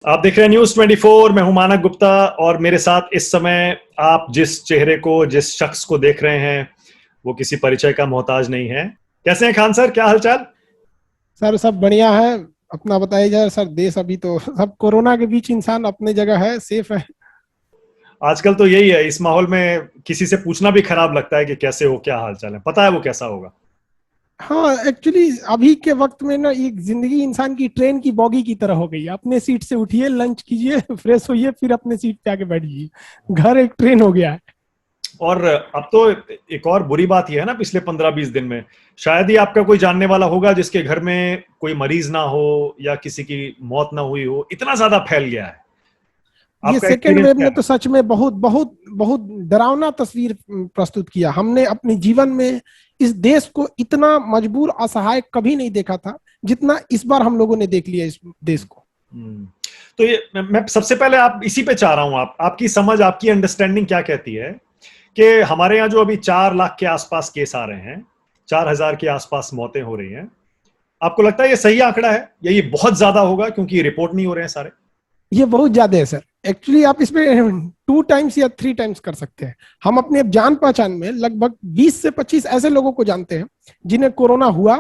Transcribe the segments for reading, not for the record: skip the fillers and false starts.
आप देख रहे हैं न्यूज 24। मैं हूं मानक गुप्ता और मेरे साथ इस समय आप जिस चेहरे को, जिस शख्स को देख रहे हैं वो किसी परिचय का मोहताज नहीं है। कैसे हैं खान सर, क्या हालचाल? सर सब बढ़िया है। अपना बताइए जरा सर। देश अभी तो सब कोरोना के बीच, इंसान अपने जगह है, सेफ है। आजकल तो यही है, इस माहौल में किसी से पूछना भी खराब लगता है कि कैसे हो, क्या हालचाल है। पता है वो कैसा होगा। हाँ, एक्चुअली अभी के वक्त में ना एक जिंदगी इंसान की ट्रेन की बॉगी की तरह हो गई है। अपने सीट से उठिए, लंच कीजिए, फ्रेश होइए, फिर अपने सीट पे आके बैठिए। घर एक ट्रेन हो गया है। और अब तो एक और बुरी बात यह है ना, पिछले 15-20 दिन में शायद ही आपका कोई जानने वाला होगा जिसके घर में कोई मरीज ना हो या किसी की मौत ना हुई हो। इतना ज्यादा फैल गया है। ये आपका सेकेंड एक्सपीरियंस वेव क्या ने है? तो सच में बहुत बहुत बहुत डरावना तस्वीर प्रस्तुत किया। हमने अपने जीवन में इस देश को इतना मजबूर, असहाय कभी नहीं देखा था जितना इस बार हम लोगों ने देख लिया इस देश को। हम्म। तो ये मैं सबसे पहले आप इसी पे चाह रहा हूं, आपकी समझ, आपकी अंडरस्टैंडिंग क्या कहती है कि हमारे यहाँ जो अभी 4 लाख के आसपास केस आ रहे हैं, 4,000 के आसपास मौतें हो रही हैं, आपको लगता है ये सही आंकड़ा है या ये बहुत ज्यादा होगा क्योंकि रिपोर्ट नहीं हो रहे हैं सारे? ये बहुत ज्यादा है सर। एक्चुअली आप इसमें 2 टाइम्स या 3 टाइम्स कर सकते हैं। हम अपने जान पहचान में लगभग 20 से 25 ऐसे लोगों को जानते हैं जिन्हें कोरोना हुआ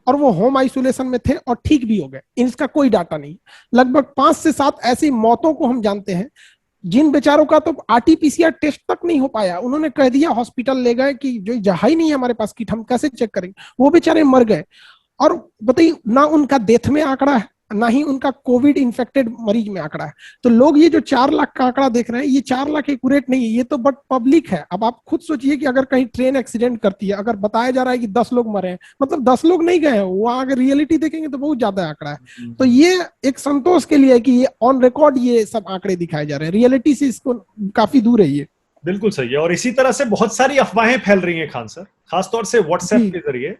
और वो होम आइसोलेशन में थे और ठीक भी हो गए। इसका कोई डाटा नहीं। लगभग 5 से 7 ऐसी मौतों को हम जानते हैं जिन बेचारों का तो आरटीपीसीआर टेस्ट तक नहीं हो पाया। उन्होंने कह दिया, हॉस्पिटल ले गए कि जो जहाँ ही नहीं है हमारे पास किट, हम कैसे चेक करेंगे। वो बेचारे मर गए। और बताइए ना, उनका डेथ में आंकड़ा है ना ही उनका कोविड इन्फेक्टेड मरीज में आंकड़ा है। तो लोग ये जो 4 लाख का आंकड़ा देख रहे हैं, ये 4 लाख एक्यूरेट नहीं है। ये तो बट पब्लिक है। अब आप खुद सोचिए कि अगर कहीं ट्रेन एक्सीडेंट करती है, अगर बताया जा रहा है कि 10 लोग मरे हैं, मतलब 10 लोग नहीं गए हैं वहां। अगर रियलिटी देखेंगे तो बहुत ज्यादा आंकड़ा है। तो ये एक संतोष के लिए है कि ये ऑन रिकॉर्ड ये सब आंकड़े दिखाए जा रहे हैं। रियलिटी से इसको काफी दूर है ये। बिल्कुल सही है। और इसी तरह से बहुत सारी अफवाहें फैल रही हैं खान सर, खासतौर से व्हाट्सएप जी। के जरिए।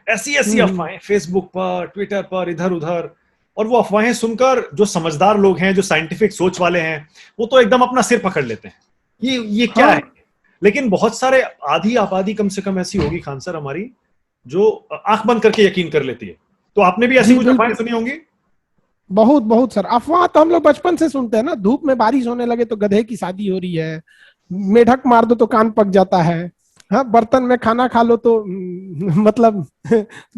ऐसी ऐसी अफवाहें फेसबुक पर, ट्विटर पर, इधर उधर। और वो अफवाहें सुनकर जो समझदार लोग हैं, जो साइंटिफिक सोच वाले हैं, वो तो एकदम अपना सिर पकड़ लेते हैं। ये क्या है? हाँ लेकिन बहुत सारे, आधी आबादी कम से कम ऐसी होगी खान सर हमारी, जो आंख बंद करके यकीन कर लेती है। तो आपने भी ऐसी जी कुछ अफवाहें बिल्कुल। सुनी होंगी। बहुत बहुत सर, अफवाह तो हम लोग बचपन से सुनते हैं ना। धूप में बारिश होने लगे तो गधे की शादी हो रही है। मेढक मार दो तो कान पक जाता है। हाँ, बर्तन में खाना खा लो तो मतलब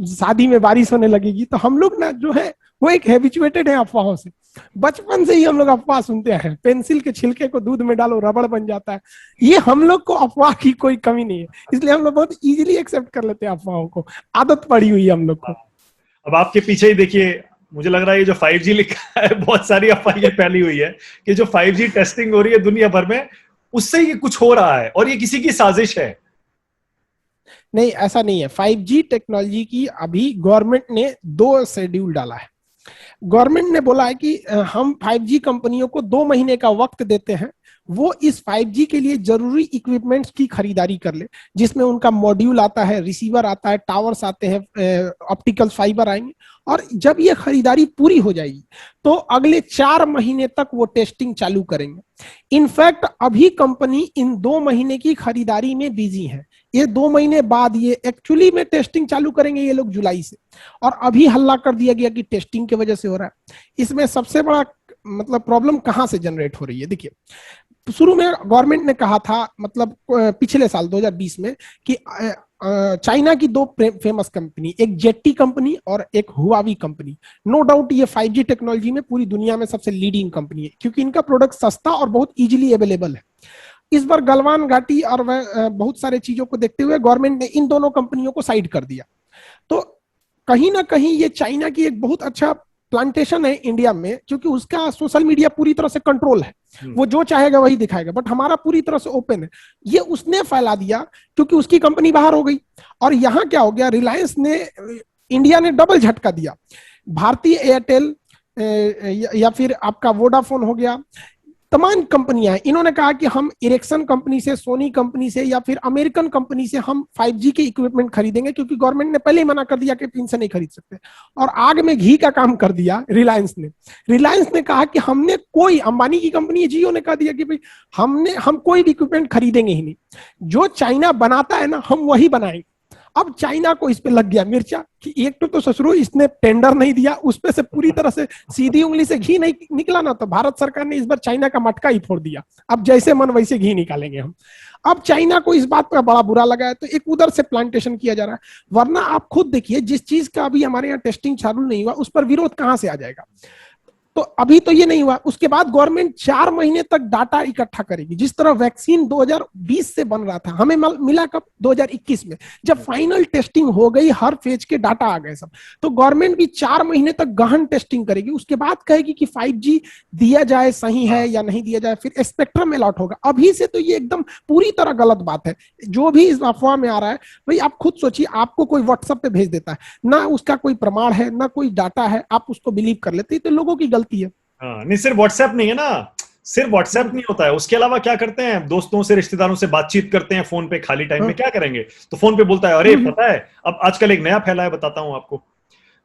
शादी में बारिश होने लगेगी। तो हम लोग ना जो है वो एक हैबिचुएटेड है अफवाहों से। बचपन से ही हम लोग अफवाह सुनते हैं। पेंसिल के छिलके को दूध में डालो, रबड़ बन जाता है। ये हम लोग को अफवाह की कोई कमी नहीं है, इसलिए हम लोग बहुत इजीली एक्सेप्ट कर लेते हैं अफवाहों को। आदत पड़ी हुई है हम लोग को। अब आपके पीछे ही देखिए, मुझे लग रहा है ये जो 5G लिखा है, बहुत सारी अफवाहें फैली हुई है कि जो 5G टेस्टिंग हो रही है दुनिया भर में, उससे ये कुछ हो रहा है और ये किसी की साजिश है। नहीं, ऐसा नहीं है। 5G टेक्नोलॉजी की अभी गवर्नमेंट ने 2 शेड्यूल डाला है। गवर्नमेंट ने बोला है कि हम 5G कंपनियों को 2 महीने का वक्त देते हैं। वो इस 5G के लिए जरूरी इक्विपमेंट्स की खरीदारी कर ले, जिसमें उनका मॉड्यूल आता है, रिसीवर आता है, टावर्स आते हैं, ऑप्टिकल फाइबर आएंगे। और जब ये खरीदारी पूरी हो जाएगी तो अगले 4 महीने तक वो टेस्टिंग चालू करेंगे। इनफैक्ट अभी कंपनी इन 2 महीने की खरीदारी में बिजी है। ये 2 महीने बाद ये एक्चुअली में टेस्टिंग चालू करेंगे ये लोग जुलाई से। और अभी हल्ला कर दिया गया कि टेस्टिंग की वजह से हो रहा है। इसमें सबसे बड़ा मतलब प्रॉब्लम कहां से जनरेट हो रही है, देखिए। शुरू में गवर्नमेंट ने कहा था, मतलब पिछले साल 2020 में, कि चाइना की 2 फेमस कंपनी, एक जेटी कंपनी और एक हुआवी कंपनी, नो डाउट ये 5G टेक्नोलॉजी में पूरी दुनिया में सबसे लीडिंग कंपनी है, क्योंकि इनका प्रोडक्ट सस्ता और बहुत इजीली अवेलेबल है। इस बार गलवान घाटी और बहुत सारे चीजों को देखते हुए गवर्नमेंट ने इन दोनों कंपनियों को साइड कर दिया। तो कहीं ना कहीं ये चाइना की एक बहुत अच्छा प्लांटेशन है इंडिया में, क्योंकि उसका सोशल मीडिया पूरी तरह से कंट्रोल है। वो जो चाहेगा वही दिखाएगा, बट हमारा पूरी तरह से ओपन है। ये उसने फैला दिया क्योंकि उसकी कंपनी बाहर हो गई। और यहां क्या हो गया, रिलायंस ने, इंडिया ने डबल झटका दिया। भारतीय एयरटेल या फिर आपका वोडाफोन हो गया, तमाम कंपनियां हैं, इन्होंने कहा कि हम इरेक्शन कंपनी से, सोनी कंपनी से या फिर अमेरिकन कंपनी से हम 5G के इक्विपमेंट खरीदेंगे, क्योंकि गवर्नमेंट ने पहले ही मना कर दिया कि इनसे नहीं खरीद सकते। और आग में घी का काम कर दिया रिलायंस ने। रिलायंस ने कहा कि हमने कोई, अंबानी की कंपनी है, जियो ने कहा दिया कि भाई हम कोई भी इक्विपमेंट खरीदेंगे ही नहीं। जो चाइना बनाता है ना, हम वही बनाएंगे। अब चाइना को इस पे लग गया मिर्चा कि एक तो ससुरो इसने टेंडर नहीं दिया, उस पे से पूरी तरह से सीधी उंगली से घी नहीं निकला ना, तो भारत सरकार ने इस बार चाइना का मटका ही फोड़ दिया। अब जैसे मन वैसे घी निकालेंगे हम। अब चाइना को इस बात पर बड़ा बुरा लगा है, तो एक उधर से प्लांटेशन किया जा रहा है। वरना आप खुद देखिए, जिस चीज का अभी हमारे यहाँ टेस्टिंग चालू नहीं हुआ उस पर विरोध कहां से आ जाएगा। तो अभी तो ये नहीं हुआ, उसके बाद गवर्नमेंट 4 महीने तक डाटा इकट्ठा करेगी। जिस तरह वैक्सीन 2020 से बन रहा था, हमें मिला कब? 2021 में, जब फाइनल टेस्टिंग हो गई, हर फेज के डाटा आ गए सब, तो गवर्नमेंट भी 4 महीने तक गहन टेस्टिंग करेगी। उसके बाद कहेगी कि 5G दिया जाए, सही है या नहीं दिया जाए, फिर स्पेक्ट्रम अलॉट होगा। अभी से तो ये एकदम पूरी तरह गलत बात है जो भी इस अफवाह में आ रहा है। भाई आप खुद सोचिए, आपको कोई व्हाट्सएप पे भेज देता है, ना उसका कोई प्रमाण है ना कोई डाटा है, आप उसको बिलीव कर लेते हैं, तो लोगों की गलती है। हाँ, नहीं सिर्फ व्हाट्सएप नहीं है ना, सिर्फ व्हाट्सएप नहीं होता है, उसके अलावा क्या करते हैं, दोस्तों से रिश्तेदारों से बातचीत करते हैं फोन पे, खाली टाइम में क्या करेंगे, तो फोन पे बोलता है अरे पता है अब आजकल एक नया फैला है, बताता हूं आपको।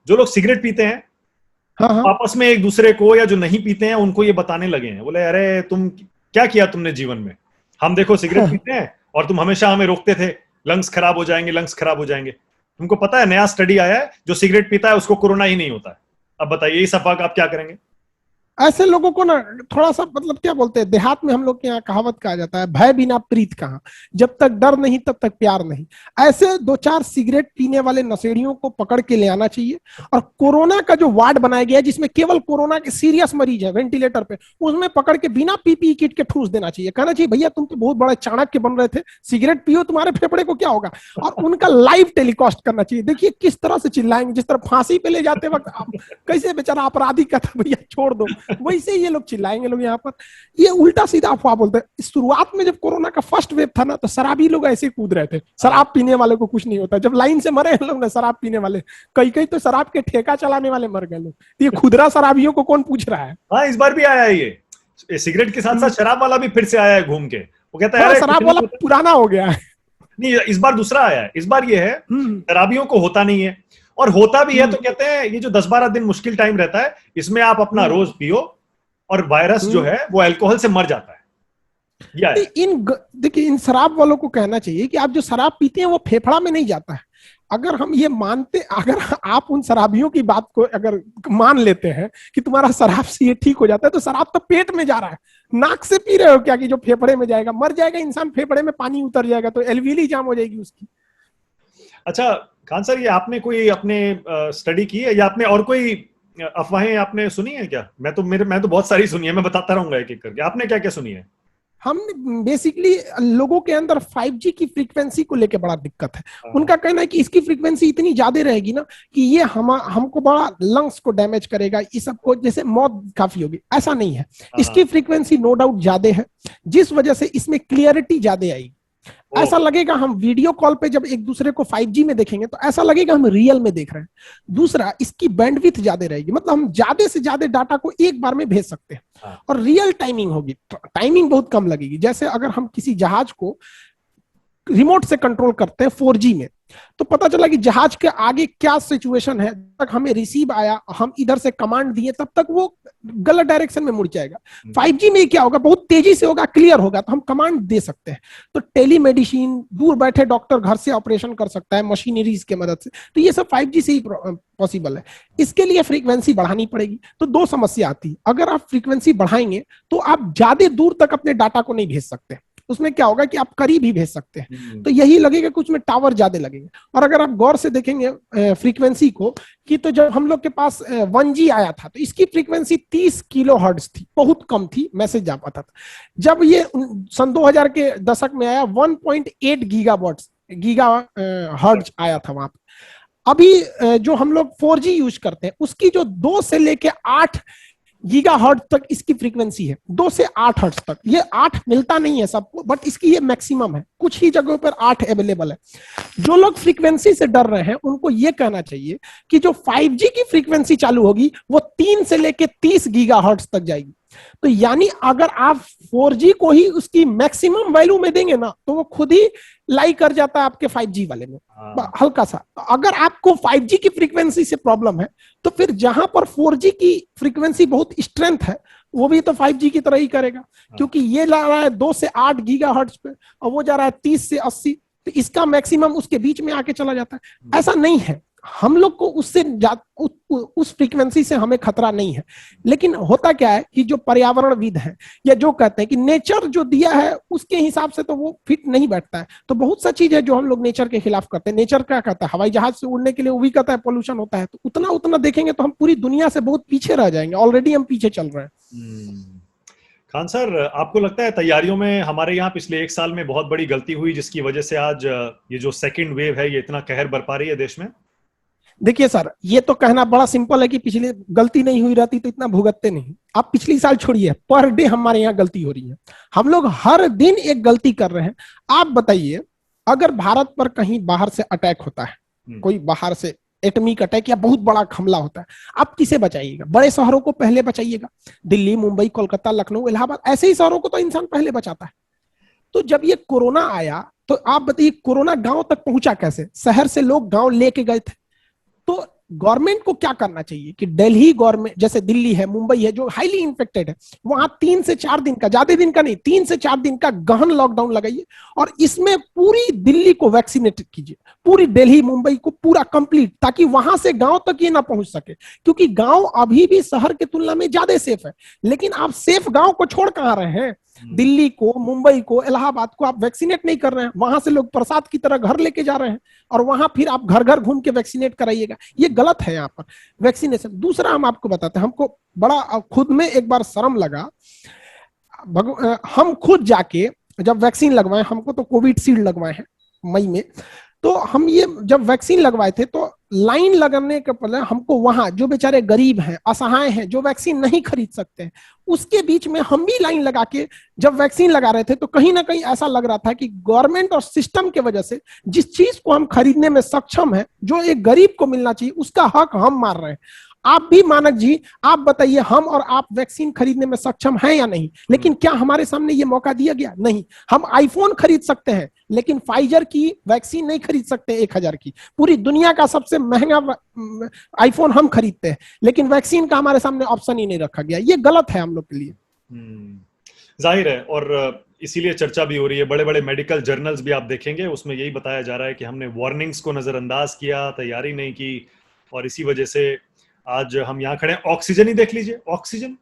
जो लोग सिगरेट पीते हैं, आपस में एक दूसरे को, या जो नहीं पीते हैं उनको ये बताने लगे हैं, बोले अरे तुम क्या किया तुमने जीवन में, हम देखो सिगरेट पीते हैं और तुम हमेशा हमें रोकते थे, लंग्स खराब हो जाएंगे, लंग्स खराब हो जाएंगे। तुमको पता है नया स्टडी आया है, जो सिगरेट पीता है उसको कोरोना ही नहीं होता है। अब बताइए इस अफवाह का आप क्या करेंगे? ऐसे लोगों को ना थोड़ा सा, मतलब क्या बोलते हैं, देहात में हम लोग के यहाँ कहावत कहा जाता है, भय बिना प्रीत कहाँ, जब तक डर नहीं तब तक प्यार नहीं। ऐसे 2-4 सिगरेट पीने वाले नशेड़ियों को पकड़ के ले आना चाहिए, और कोरोना का जो वार्ड बनाया गया है जिसमें केवल कोरोना के सीरियस मरीज है वेंटिलेटर पे, उसमें पकड़ के बिना पीपीई किट के ठूस देना चाहिए। कहना चाहिए भैया तुम तो बहुत बड़े चाणक्य बन रहे थे, सिगरेट पियो तुम्हारे फेफड़े को क्या होगा, और उनका लाइव टेलीकास्ट करना चाहिए। देखिए किस तरह से चिल्लाएंगे, जिस तरह फांसी पे ले जाते वक्त कैसे बेचारा अपराधी का था भैया छोड़ दो, वैसे ये लोग चिल्लाएंगे। लोग यहाँ पर ये उल्टा सीधा अफवाह बोलते हैं। शुरुआत में जब कोरोना का फर्स्ट वेव था ना, तो शराबी लोग ऐसे कूद रहे थे, शराब पीने वाले को कुछ नहीं होता। जब लाइन से मरे लोग ना शराब पीने वाले, कई कई तो शराब के ठेका चलाने वाले मर गए लोग। ये खुदरा शराबियों को कौन पूछ रहा है? हाँ, इस बार भी आया है ये सिगरेट के साथ साथ शराब वाला भी फिर से आया है घूम के, वो कहता है शराब वाला पुराना हो गया है। नहीं, इस बार दूसरा आया है। इस बार ये है शराबियों को होता नहीं है, और होता भी है तो कहते हैं ये जो 10-12 दिन मुश्किल टाइम रहता है, इसमें आप अपना रोज पियो और वायरस जो है वो अल्कोहल से मर जाता है। देखिए इन शराब वालों को कहना चाहिए कि आप जो शराब पीते हैं वो फेफड़ा में नहीं जाता है। अगर हम ये मानते, अगर आप उन शराबियों की बात को अगर मान लेते हैं कि तुम्हारा शराब से ये ठीक हो जाता है, तो शराब तो पेट में जा रहा है, नाक से पी रहे हो क्या कि जो फेफड़े में जाएगा? मर जाएगा इंसान, फेफड़े में पानी उतर जाएगा तो एलवीली जाम हो जाएगी उसकी। अच्छा खान सर, ये आपने कोई अपने स्टडी की है या आपने और कोई अफवाहें आपने सुनी है क्या? मैं तो बहुत सारी सुनी है, मैं बताता रहूंगा एक एक करके। आपने क्या क्या सुनी है? हमने बेसिकली लोगों के अंदर 5G की फ्रीक्वेंसी को लेकर बड़ा दिक्कत है। उनका कहना है कि इसकी फ्रीक्वेंसी इतनी ज्यादा रहेगी ना कि ये हमको बड़ा लंग्स को डैमेज करेगा, ये सबको जैसे मौत काफी होगी। ऐसा नहीं है, इसकी फ्रीक्वेंसी नो डाउट ज्यादा है, जिस वजह से इसमें क्लियरिटी ज्यादा आएगी। ऐसा लगेगा हम वीडियो कॉल पे जब एक दूसरे को 5G में देखेंगे तो ऐसा लगेगा हम रियल में देख रहे हैं। दूसरा, इसकी बैंडविड्थ ज्यादा रहेगी, मतलब हम ज्यादा से ज्यादा डाटा को एक बार में भेज सकते हैं, और रियल टाइमिंग होगी, टाइमिंग बहुत कम लगेगी। जैसे अगर हम किसी जहाज को रिमोट से कंट्रोल करते हैं 4G में, तो पता चला कि जहाज के आगे क्या सिचुएशन है, तक हमें रिसीव आया, हम इधर से कमांड दिए, तब तक वो गलत डायरेक्शन में मुड़ जाएगा। 5G में क्या होगा, बहुत तेजी से होगा, क्लियर होगा, तो हम कमांड दे सकते हैं। तो टेलीमेडिसिन, दूर बैठे डॉक्टर घर से ऑपरेशन कर सकता है मशीनरीज की मदद से, तो ये सब 5G से ही पॉसिबल है। इसके लिए फ्रीक्वेंसी बढ़ानी पड़ेगी। तो 2 समस्या आती है, अगर आप फ्रीक्वेंसी बढ़ाएंगे तो आप ज्यादा दूर तक अपने डाटा को नहीं भेज सकते, उसमें क्या होगा कि आप करीब ही भेज सकते हैं, तो यही लगेगा कि उसमें टावर ज्यादा लगेंगे। और अगर आप गौर से देखेंगे फ्रीक्वेंसी को, कि तो जब हम लोग के पास 1G आया था तो इसकी फ्रीक्वेंसी 30 किलोहर्ट्ज थी, बहुत कम थी, मैसेज जा पाता था। जब ये सन 2000 के दशक में आया 1.8 गीगा हर्ट्ज आया था वहां पे। अभी जो हम लोग 4G यूज करते हैं उसकी जो 2 से लेके 8 गीगा हर्ट्ज तक इसकी फ्रीक्वेंसी है, 2 से 8 हर्ट्ज तक। ये 8 मिलता नहीं है सबको, बट इसकी ये मैक्सिमम है, कुछ ही जगहों पर 8 अवेलेबल है। जो लोग फ्रीक्वेंसी से डर रहे हैं उनको ये कहना चाहिए कि जो 5G की फ्रीक्वेंसी चालू होगी वो 3 से लेके 30 गीगा हर्ट्ज तक जाएगी। तो यानी अगर आप 4G को ही उसकी मैक्सिमम वैल्यू में देंगे ना, तो वो खुद ही लाई कर जाता है आपके 5G वाले में हल्का सा। तो अगर आपको 5G की फ्रीक्वेंसी से प्रॉब्लम है, तो फिर जहां पर 4G की फ्रीक्वेंसी बहुत स्ट्रेंथ है, वो भी तो 5G की तरह ही करेगा, क्योंकि ये ला रहा है 2 से 8 गीगा हर्ट्ज पे और वो जा रहा है 30 से 80। तो इसका मैक्सिमम उसके बीच में आके चला जाता है। ऐसा नहीं है, हम लोग को उससे उस फ्रीक्वेंसी से हमें खतरा नहीं है। लेकिन होता क्या है कि जो पर्यावरणविद है या जो कहते हैं कि नेचर जो दिया है उसके हिसाब से तो वो फिट नहीं बैठता है। तो बहुत सा चीज है जो हम लोग नेचर के खिलाफ करते हैं। नेचर क्या कहता है, हवाई जहाज से उड़ने के लिए वो भी कहता है पोल्यूशन होता है। तो उतना उतना देखेंगे तो हम पूरी दुनिया से बहुत पीछे रह जाएंगे, ऑलरेडी हम पीछे चल रहे हैं। खान सर, आपको लगता है तैयारियों में हमारे यहाँ पिछले 1 साल में बहुत बड़ी गलती हुई जिसकी वजह से आज ये जो सेकंड वेव है ये इतना कहर बरपा रही है देश में? देखिए सर, ये तो कहना बड़ा सिंपल है कि पिछली गलती नहीं हुई रहती तो इतना भुगतते नहीं। आप पिछली साल छोड़िए, पर डे हमारे यहाँ गलती हो रही है। हम लोग हर दिन एक गलती कर रहे हैं। आप बताइए, अगर भारत पर कहीं बाहर से अटैक होता है, कोई बाहर से एटमिक अटैक या बहुत बड़ा हमला होता है, आप किसे बचाइएगा? बड़े शहरों को पहले बचाइएगा, दिल्ली, मुंबई, कोलकाता, लखनऊ, इलाहाबाद, ऐसे ही शहरों को तो इंसान पहले बचाता है। तो जब ये कोरोना आया तो आप बताइए कोरोना गांव तक पहुंचा कैसे? शहर से लोग गांव लेके गए थे। तो गवर्नमेंट को क्या करना चाहिए कि दिल्ली गवर्नमेंट, जैसे दिल्ली है, मुंबई है, जो हाईली इन्फेक्टेड है, वहां 3 से 4 दिन का, ज्यादा दिन का नहीं, 3 से 4 दिन का गहन लॉकडाउन लगाइए और इसमें पूरी दिल्ली को वैक्सीनेट कीजिए, पूरी दिल्ली, मुंबई को पूरा कंप्लीट, ताकि वहां से गांव तक ये ना पहुंच सके। क्योंकि गांव अभी भी शहर की तुलना में ज्यादा सेफ है। लेकिन आप सेफ गांव को छोड़ कहां रहे हैं? दिल्ली को, मुंबई को, इलाहाबाद को आप वैक्सीनेट नहीं कर रहे हैं। वहां से लोग प्रसाद की तरह घर लेके जा रहे हैं और वहां फिर आप घर घर घूम के वैक्सीनेट कराइएगा। ये गलत है यहाँ पर वैक्सीनेशन। दूसरा हम आपको बताते हैं, हमको बड़ा खुद में एक बार शर्म लगा। हम खुद जाके जब वैक्सीन लगवाए, हमको तो कोविड शील्ड लगवाए हैं मई में, तो हम ये जब वैक्सीन लगवाए थे तो लाइन लगाने के पहले हमको वहां जो बेचारे गरीब हैं, असहाय हैं, जो वैक्सीन नहीं खरीद सकते हैं, उसके बीच में हम भी लाइन लगा के जब वैक्सीन लगा रहे थे तो कहीं ना कहीं ऐसा लग रहा था कि गवर्नमेंट और सिस्टम के वजह से जिस चीज को हम खरीदने में सक्षम है, जो एक गरीब को मिलना चाहिए, उसका हक हम मार रहे हैं। आप भी मानक जी, आप बताइए, हम और आप वैक्सीन खरीदने में सक्षम हैं या नहीं? लेकिन क्या हमारे सामने ये मौका दिया गया? नहीं। हम आईफोन खरीद सकते हैं लेकिन फाइजर की वैक्सीन नहीं खरीद सकते 1000 की। पूरी दुनिया का सबसे महंगा आईफोन हम खरीदते हैं लेकिन वैक्सीन का हमारे सामने ऑप्शन ही नहीं रखा गया। ये गलत है हम लोग के लिए। जाहिर है, और इसीलिए चर्चा भी हो रही है। बड़े बड़े मेडिकल जर्नल्स भी आप देखेंगे, उसमें यही बताया जा रहा है कि हमने वार्निंग्स को नजरअंदाज किया, तैयारी नहीं की, और इसी वजह से आज हम यहाँ खड़े हैं। ऑक्सीजन ही देख लीजिए, ऑक्सीजन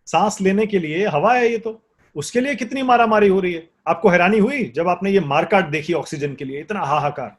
सांस लेने के लिए हवा है, ये तो उसके लिए कितनी मारामारी हो रही है। आपको हैरानी हुई जब आपने ये मार्केट देखी ऑक्सीजन के लिए, इतना हाहाकार?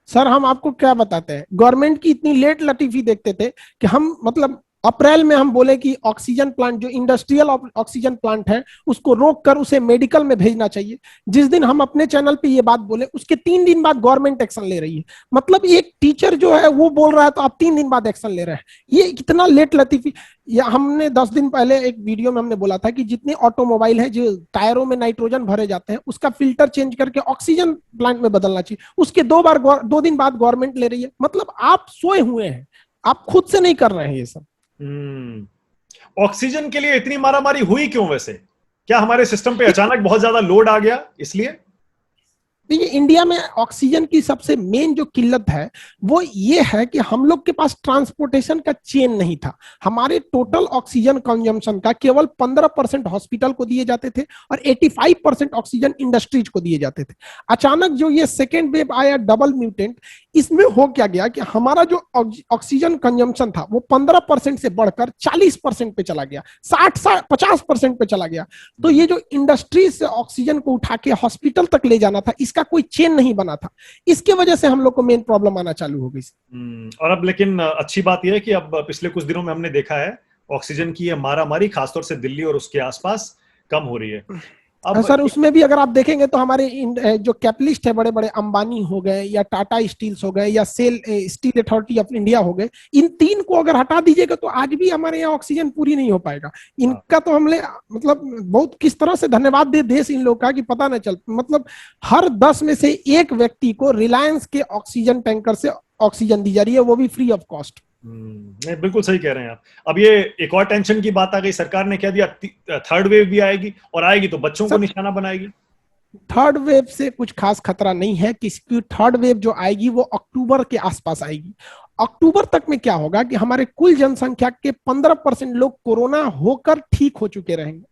सर हम आपको क्या बताते हैं, गवर्नमेंट की इतनी लेट लतीफी देखते थे कि हम मतलब अप्रैल में हम बोले कि ऑक्सीजन प्लांट, जो इंडस्ट्रियल ऑक्सीजन प्लांट है, उसको रोक कर उसे मेडिकल में भेजना चाहिए। जिस दिन हम अपने चैनल पे ये बात बोले, उसके 3 दिन बाद गवर्नमेंट एक्शन ले रही है। मतलब एक टीचर जो है वो बोल रहा है तो आप 3 दिन बाद एक्शन ले रहे हैं। ये कितना लेट लतीफी। या हमने 10 दिन पहले एक वीडियो में हमने बोला था कि जितने ऑटोमोबाइल है जो टायरों में नाइट्रोजन भरे जाते हैं, उसका फिल्टर चेंज करके ऑक्सीजन प्लांट में बदलना चाहिए। उसके 2 दिन बाद गवर्नमेंट ले रही है। मतलब आप सोए हुए हैं, आप खुद से नहीं कर रहे हैं ये सब। ऑक्सीजन के लिए इतनी मारामारी हुई क्यों वैसे? क्या हमारे सिस्टम पे अचानक बहुत ज्यादा लोड आ गया इसलिए? देखिए, इंडिया में ऑक्सीजन की सबसे मेन जो किल्लत है वो ये है कि हम लोग के पास ट्रांसपोर्टेशन का चेन नहीं था। हमारे टोटल ऑक्सीजन कंजम्पशन का केवल 15% हॉस्पिटल को दिए जाते थे और 85% ऑक्सीजन इंडस्ट्रीज को दिए जाते थे। अचानक जो ये सेकेंड वेव आया, डबल म्यूटेंट, इसमें हो क्या गया कि हमारा जो ऑक्सीजन कंजम्पशन था वो 15% से बढ़कर 40% पे चला गया, 50% पे चला गया। तो ये जो इंडस्ट्री से ऑक्सीजन को उठा के हॉस्पिटल तक ले जाना था, इसका कोई चेन नहीं बना था। इसके वजह से हम लोग को मेन प्रॉब्लम आना चालू हो गई। और अब लेकिन अच्छी बात यह है कि अब पिछले कुछ दिनों में हमने देखा है ऑक्सीजन की ये मारामारी खासतौर से दिल्ली और उसके आसपास कम हो रही है। अब सर उसमें भी अगर आप देखेंगे तो हमारे जो कैपिटलिस्ट है, बड़े बड़े अंबानी हो गए या टाटा स्टील्स हो गए या स्टील अथॉरिटी ऑफ इंडिया हो गए, इन 3 को अगर हटा दीजिएगा तो आज भी हमारे यहाँ ऑक्सीजन पूरी नहीं हो पाएगा। इनका तो हमने मतलब बहुत किस तरह से धन्यवाद दे देश इन लोग का कि पता नहीं चल। मतलब हर 10 में से 1 व्यक्ति को रिलायंस के ऑक्सीजन टैंकर से ऑक्सीजन दी जा रही है, वो भी फ्री ऑफ कॉस्ट। नहीं, बिल्कुल सही कह रहे हैं आप। अब ये एक और टेंशन की बात आ गई, सरकार ने कह दिया थर्ड वेव भी आएगी, और आएगी तो बच्चों को निशाना बनाएगी। थर्ड वेव से कुछ खास खतरा नहीं है, किसकी थर्ड वेव जो आएगी वो अक्टूबर के आसपास आएगी। अक्टूबर तक में क्या होगा कि हमारे कुल जनसंख्या के 15% लोग कोरोना होकर ठीक हो चुके रहेंगे।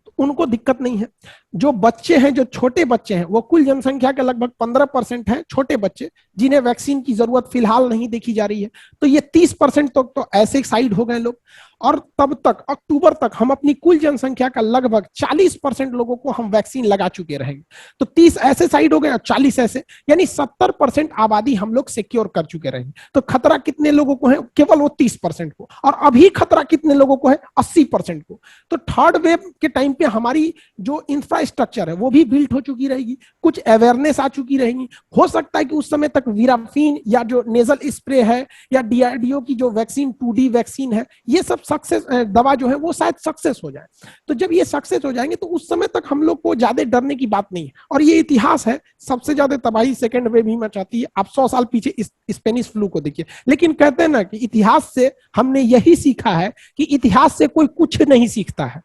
तो उनको दिक्कत नहीं है। जो बच्चे हैं, जो छोटे बच्चे हैं, वो कुल जनसंख्या के लगभग 15% है छोटे बच्चे जिन्हें वैक्सीन की जरूरत फिलहाल नहीं देखी जा रही है। तो ये 30% तो ऐसे साइड हो गए लोग। और तब तक अक्टूबर तक हम अपनी कुल जनसंख्या का लगभग 40% लोगों को हम वैक्सीन लगा चुके रहेंगे। तो 30 ऐसे साइड हो गए और 40 ऐसे, यानी 70% आबादी हम लोग सिक्योर कर चुके रहेंगे। तो खतरा कितने लोगों को है? केवल वो 30% को। और अभी खतरा कितने लोगों को है? 80% को। तो थर्ड वेव के टाइम पे हमारी जो इंफ्रास्ट्रक्चर है वो भी बिल्ट हो चुकी रहेगी, कुछ अवेयरनेस आ चुकी रहेगी। हो सकता है कि उस समय तक वीराफिन या जो नेजल स्प्रे है या डीआरडीओ की जो वैक्सीन 2D वैक्सीन है, ये सब सक्सेस दवा जो है वो शायद सक्सेस हो जाए। तो जब ये सक्सेस हो जाएंगे तो उस समय तक हम लोग को ज्यादा डरने की बात नहीं है। और ये इतिहास है, सबसे ज्यादा तबाही सेकेंड वेव ही मचाती है। आप 100 साल पीछे इस स्पेनिश फ्लू को देखिए। लेकिन कहते हैं ना कि इतिहास से हमने यही सीखा है कि इतिहास से कोई कुछ नहीं सीखता है।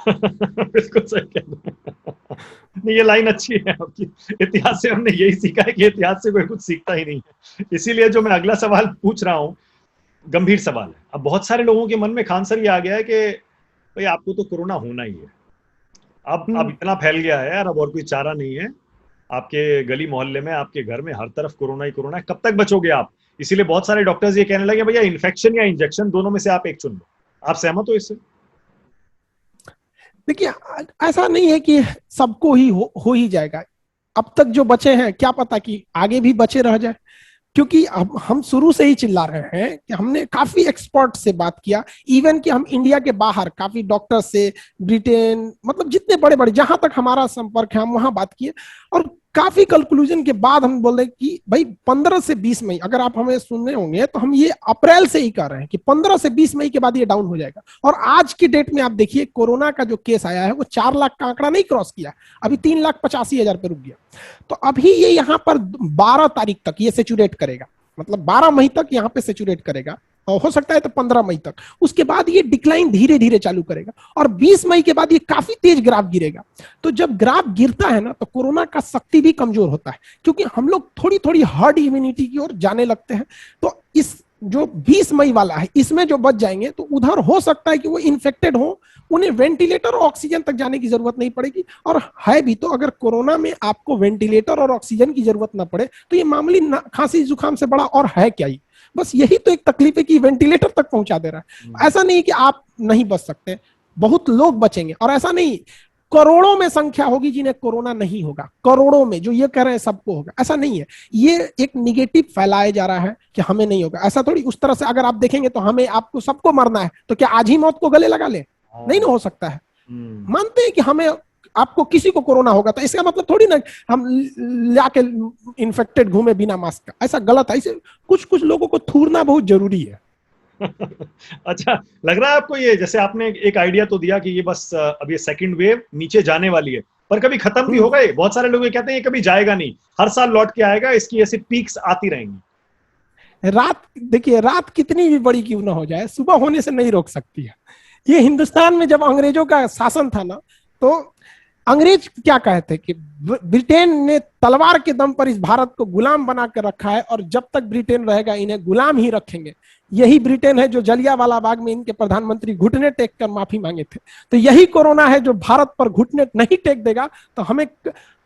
बिल्कुल सही कह रहे हैं। नहीं, ये लाइन अच्छी है आपकी। इतिहास से हमने यही सीखा है कि इतिहास से कोई कुछ सीखता ही नहीं है। इसीलिए जो मैं अगला सवाल पूछ रहा हूँ, गंभीर सवाल है। अब बहुत सारे लोगों के मन में खान सर ये आ गया है कि भाई आपको तो कोरोना होना ही है, अब इतना फैल गया है यार, अब और कोई चारा नहीं है। आपके गली मोहल्ले में, आपके घर में हर तरफ कोरोना ही कोरोना है, कब तक बचोगे आप? इसीलिए बहुत सारे डॉक्टर्स ये कहने लगे भैया इन्फेक्शन या इंजेक्शन, दोनों में से आप एक चुन लो। आप सहमत हो इससे? देखिए, ऐसा नहीं है कि सबको ही हो ही जाएगा। अब तक जो बचे हैं, क्या पता कि आगे भी बचे रह जाए। क्योंकि अब हम शुरू से ही चिल्ला रहे हैं कि हमने काफी एक्सपर्ट से बात किया, इवन कि हम इंडिया के बाहर काफी डॉक्टर से, ब्रिटेन, मतलब जितने बड़े बड़े जहां तक हमारा संपर्क है हम वहां बात किए। और काफी कंक्लूजन के बाद हम बोल रहे कि भाई 15 से 20 मई, अगर आप हमें सुन रहे होंगे तो हम ये अप्रैल से ही कह रहे हैं कि 15 से 20 मई के बाद ये डाउन हो जाएगा। और आज की डेट में आप देखिए, कोरोना का जो केस आया है वो 4 लाख का आंकड़ा नहीं क्रॉस किया, अभी 3,85,000 पे रुक गया। तो अभी ये यहाँ पर 12 तारीख तक ये सेचुरेट करेगा, मतलब 12 मई तक यहाँ पे सेचुरेट करेगा, और हो सकता है तो 15 मई तक। उसके बाद ये डिक्लाइन धीरे धीरे चालू करेगा और 20 मई के बाद ये काफी तेज ग्राफ गिरेगा। तो जब ग्राफ गिरता है ना, तो कोरोना का शक्ति भी कमजोर होता है, क्योंकि हम लोग थोड़ी थोड़ी हर्ड इम्यूनिटी की ओर जाने लगते हैं। तो इस जो 20 मई वाला है, इसमें जो बच जाएंगे तो उधर हो सकता है कि वो इन्फेक्टेड हो, उन्हें वेंटिलेटर और ऑक्सीजन तक जाने की जरूरत नहीं पड़ेगी। और है भी तो, अगर कोरोना में आपको वेंटिलेटर और ऑक्सीजन की जरूरत ना पड़े तो ये मामूली खांसी जुकाम से बड़ा और है क्या ही। बस यही तो एक तकलीफ है कि वेंटिलेटर तक पहुंचा दे रहा है। ऐसा नहीं कि आप नहीं बच सकते, बहुत लोग बचेंगे। और ऐसा नहीं, करोड़ों में संख्या होगी जिन्हें कोरोना नहीं होगा, करोड़ों में। जो ये कह रहे हैं सबको होगा, ऐसा नहीं है। ये एक निगेटिव फैलाया जा रहा है कि हमें नहीं होगा, ऐसा थोड़ी। उस तरह से अगर आप देखेंगे तो हमें, आपको, सबको मरना है, तो क्या आज ही मौत को गले लगा ले? नहीं ना हो सकता है। मानते हैं कि हमें, आपको किसी को कोरोना होगा, तो इसका मतलब थोड़ी ना हम लाके इन्फेक्टेड घूमे बिना मास्क का, ऐसा गलत है। इसे कुछ कुछ लोगों को थूरना बहुत जरूरी है। अच्छा, लग रहा है आपको ये, जैसे आपने एक आइडिया तो दिया कि ये बस अब ये सेकंड वेव नीचे जाने वाली है, पर कभी खत्म भी होगा ये? बहुत सारे लोग ये कहते हैं ये कभी जाएगा नहीं, हर साल लौट के आएगा, इसकी ऐसी पीक्स आती रहेंगी। रात देखिए, रात कितनी भी बड़ी क्यों ना हो जाए, सुबह होने से नहीं रोक सकती है। ये हिंदुस्तान में जब अंग्रेजों का शासन था ना, तो अंग्रेज क्या कहते कि ब्रिटेन ने तलवार के दम पर इस भारत को गुलाम बना कर रखा है, और जब तक ब्रिटेन रहेगा इन्हें गुलाम ही रखेंगे। यही ब्रिटेन है जो जलियांवाला बाग में इनके प्रधानमंत्री घुटने टेक कर माफी मांगे थे। तो यही कोरोना है जो भारत पर घुटने नहीं टेक देगा। तो हमें,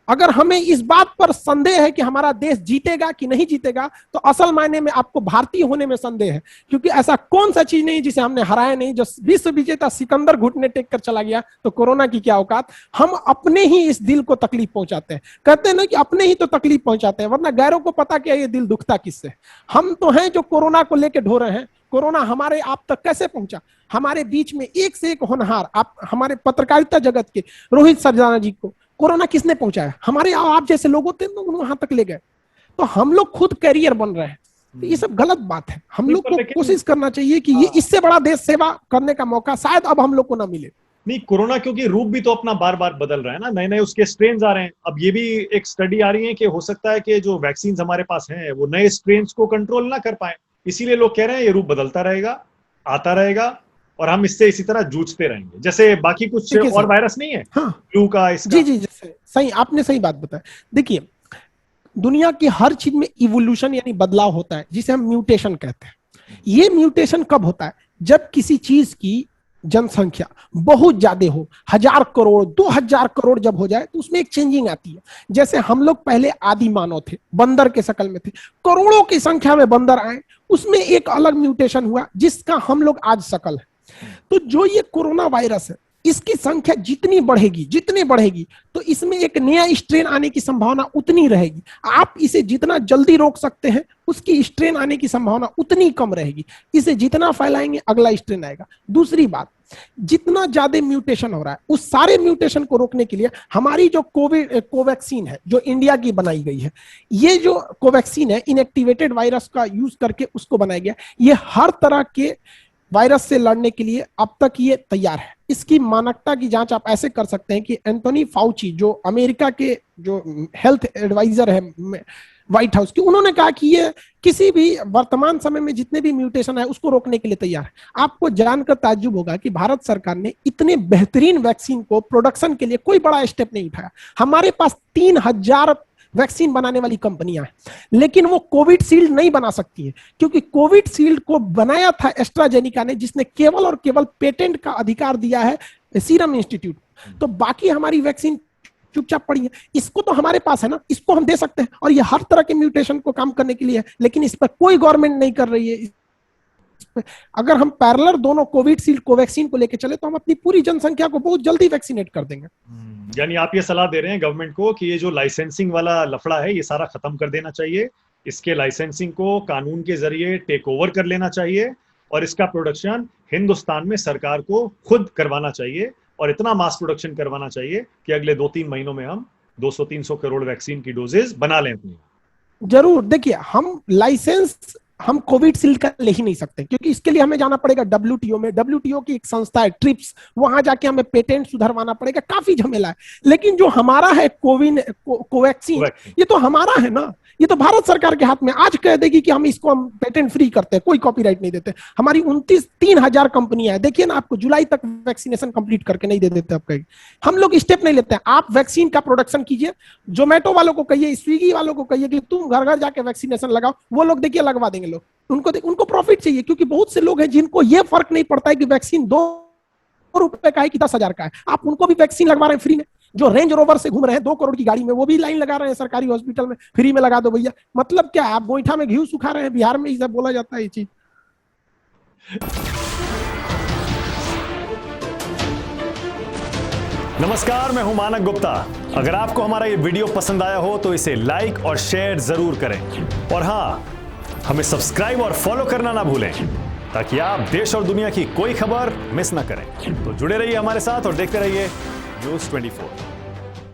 अगर हमें इस बात पर संदेह है कि हमारा देश जीतेगा कि नहीं जीतेगा, तो असल मायने में आपको भारतीय होने में संदेह है। क्योंकि ऐसा कौन सा चीज नहीं जिसे हमने हराया नहीं। जो विश्व विजेता सिकंदर घुटने टेक कर चला गया, तो कोरोना की क्या औकात। हम अपने ही इस दिल को तकलीफ पहुंचाते हैं। कहते हैं ना कि अपने ही तो तकलीफ पहुंचाते हैं, वरना गैरों को पता क्या ये दिल दुखता किससे। हम तो हैं जो कोरोना को लेकर ढो रहे हैं। कोरोना हमारे आप तक कैसे पहुंचा? हमारे बीच में एक से एक होनहार, आप हमारे पत्रकारिता जगत के रोहित सरजाना जी को कोरोना किसने पहुंचाया? हमारे आप जैसे लोग होते हैं, वहां तक ले गए। तो हम लोग खुद कैरियर बन रहे हैं। तो ये सब गलत बात है। हम लोग को कोशिश करना चाहिए कि ये इससे बड़ा देश सेवा करने का मौका शायद अब हम लोग को ना मिले। नहीं, कोरोना क्योंकि रूप भी तो अपना बार बार बदल रहा है ना, नए नए उसके स्ट्रेन्स आ रहे हैं। अब ये भी एक स्टडी आ रही है कि हो सकता है कि जो वैक्सीन हमारे पास हैं वो नए स्ट्रेन्स को कंट्रोल ना कर पाए। इसीलिए लोग कह रहे हैं ये रूप बदलता रहेगा, आता रहेगा, और हम इससे इसी तरह जूझते रहेंगे, जैसे बाकी कुछ और वायरस नहीं है। हाँ, फ्लू का, इसका। जी जी, जैसे सही, आपने सही बात बताया। देखिए, दुनिया की हर चीज में इवोल्यूशन यानी बदलाव होता है, जिसे हम म्यूटेशन कहते हैं। ये म्यूटेशन कब होता है? जब किसी चीज की जनसंख्या बहुत ज्यादा हो, 1000 करोड़ 2000 करोड़ जब हो जाए तो उसमें एक चेंजिंग आती है। जैसे हम लोग पहले आदि मानव थे, बंदर के शकल में थे, करोड़ों की संख्या में बंदर आए, उसमें एक अलग म्यूटेशन हुआ जिसका हम लोग आज शकल है। तो जो ये कोरोना वायरस है, इसकी संख्या जितनी बढ़ेगी तो इसमें एक नया स्ट्रेन आने की संभावना उतनी रहेगी। आप इसे जितना जल्दी रोक सकते हैं उसकी स्ट्रेन आने की संभावना उतनी कम रहेगी। इसे जितना फैलाएंगे अगला स्ट्रेन आएगा। दूसरी बात, जितना ज्यादा म्यूटेशन हो रहा है उस सारे म्यूटेशन को रोकने के लिए हमारी जो कोवैक्सीन है, जो इंडिया की बनाई गई है, ये जो कोवैक्सीन है इनएक्टिवेटेड वायरस का यूज करके उसको बनाया गया, ये हर तरह के वायरस से लड़ने के लिए अब तक ये तैयार है। इसकी मानकता की जांच आप ऐसे कर सकते हैं कि एंथोनी फाउची, जो अमेरिका के जो हेल्थ एडवाइजर है व्हाइट हाउस के, उन्होंने कहा कि ये किसी भी वर्तमान समय में जितने भी म्यूटेशन है उसको रोकने के लिए तैयार है। आपको जानकर ताज्जुब होगा कि भारत सरकार ने इतने बेहतरीन वैक्सीन को प्रोडक्शन के लिए कोई बड़ा स्टेप नहीं उठाया। हमारे पास 3000 वैक्सीन बनाने वाली कंपनियां हैं, लेकिन वो कोविड शील्ड नहीं बना सकती है, क्योंकि कोविड शील्ड को बनाया था एस्ट्राजेनिका ने, जिसने केवल और केवल पेटेंट का अधिकार दिया है सीरम इंस्टीट्यूट। तो बाकी हमारी वैक्सीन चुपचाप पड़ी है। इसको तो हमारे पास है ना, इसको हम दे सकते हैं, और ये हर तरह के म्यूटेशन को काम करने के लिए है, लेकिन इस पर कोई गवर्नमेंट नहीं कर रही है। अगर हम पैरेलल दोनों कोविड शील्ड कोवैक्सीन को लेकर चले तो हम अपनी पूरी जनसंख्या को बहुत जल्दी वैक्सीनेट कर देंगे। यानी आप ये सलाह दे रहे हैं गवर्नमेंट को कि ये जो लाइसेंसिंग वाला लफड़ा है ये सारा खत्म कर देना चाहिए, इसके लाइसेंसिंग को कानून के जरिए टेक ओवर कर लेना चाहिए, और इसका प्रोडक्शन हिंदुस्तान में सरकार को खुद करवाना चाहिए, और इतना मास प्रोडक्शन करवाना चाहिए कि अगले 2-3 महीनों में हम 200-300 करोड़ वैक्सीन की डोजेज बना लें अपनी। जरूर, देखिए हम लाइसेंस हम कोविड शील्ड का ले ही नहीं सकते, क्योंकि इसके लिए हमें जाना पड़ेगा डब्ल्यूटीओ में। डब्ल्यूटीओ की एक संस्था है ट्रिप्स, वहां जाके हमें पेटेंट सुधरवाना पड़ेगा, काफी झमेला है। लेकिन जो हमारा है कोवैक्सीन, ये तो हमारा है ना, ये तो भारत सरकार के हाथ में। आज कह देगी कि हम इसको हम पेटेंट फ्री करते हैं, कोई कॉपीराइट नहीं देते। हमारी 3000 कंपनियां हैं, देखिए ना, आपको जुलाई तक वैक्सीनेशन कंप्लीट करके नहीं दे देते। अब कहीं हम लोग स्टेप नहीं लेते हैं। आप वैक्सीन का प्रोडक्शन कीजिए, जोमेटो वालों को कहिए, स्विगी वालों को कहिए कि तुम घर घर जाके वैक्सीनेशन लगाओ, वो लोग देखिए लगवा देंगे। लोग उनको प्रॉफिट चाहिए, क्योंकि बहुत से लोग हैं जिनको ये फर्क नहीं पड़ता है कि वैक्सीन 2 रुपए का है कि 10,000 का है। आप उनको भी वैक्सीन लगवा रहे हैं फ्री में। जो रेंज रोवर से घूम रहे हैं 2 करोड़ की गाड़ी में, वो भी लाइन लगा रहे हैं सरकारी हॉस्पिटल में, फ्री में लगा दो भैया। मतलब क्या, आप गोईठा में घी सुखा रहे हैं? बिहार में इसे बोला जाता है ये चीज। नमस्कार, मैं हूं मानक गुप्ता। अगर आपको हमारा ये वीडियो पसंद आया हो तो इसे लाइक और शेयर जरूर करें, और हाँ, हमें सब्सक्राइब और फॉलो करना ना भूलें, ताकि आप देश और दुनिया की कोई खबर मिस ना करें। तो जुड़े रहिए हमारे साथ और देखते रहिए न्यूज़ 24।